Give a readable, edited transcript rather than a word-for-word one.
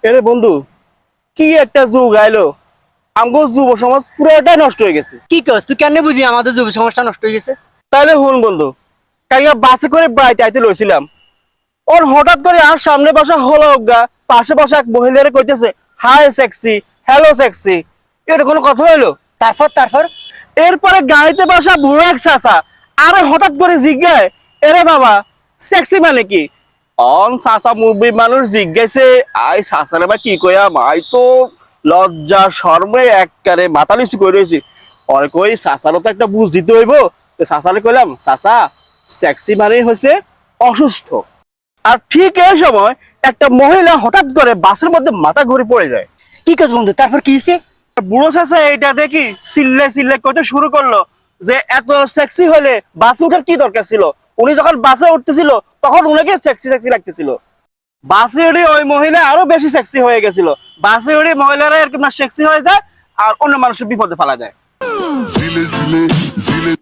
এরে বন্ধু, কি একটা যুগ আইলো, আমগো যুব সমাজ পুরোটাই নষ্ট হয়ে গেছে। কি কস তুই কেন বুঝি আমাদের যুব সমাজটা নষ্ট হয়ে গেছে? তাইলে হুন বন্ধু, কালকে বাসে করে বাড়িতে আইতে লইছিলাম, ওর হঠাৎ করে আর সামনে বসা হলো গা, পাশে বসা এক মহিলারে কইতেছে হাই সেক্সি, হ্যালো সেক্সি। এটা কোনো কথা হইলো? তারপর এরপরে গাড়িতে বসা বুড়ো এক চাচা আরে হঠাৎ করে জিজ্ঞায়, এরে বাবা সেক্সি মানে কি? অন চাচা মুরব্বী মানুষ জিজ্ঞাসে, আই চাচারে বা কি কইয়াম, আই তো লজ্জা শর্মে একবারে মাথা নিচু করে রয়েছি। ওরে কই চাচারও তো একটা বুঝ দিতে হইব। চাচারে কইলাম, চাচা সেক্সি মানেই হচ্ছে অসুস্থ। আর ঠিক এই সময় একটা মহিলা হঠাৎ করে বাসের মধ্যে মাথা ঘুরে পড়ে যায়। কি কস বন্ধু, তারপর কি হয়েছে? বুড়ো চাচা এইটা দেখি চিল্লে চিল্লে করতে শুরু করলো যে এত সেক্সি হলে বাসে ওঠার কি দরকার ছিল? উনি যখন বাসে উঠতেছিল তখন উনাকে সেক্সি সেক্সি লাগতেছিল। বাসে উঠে ওই মহিলা আরো বেশি সেক্সি হয়ে গেছিল। বাসে উঠে মহিলারা এরকম না সেক্সি হয়ে যায় আর অন্য মানুষের বিপদে ফেলা যায়। zile zile zile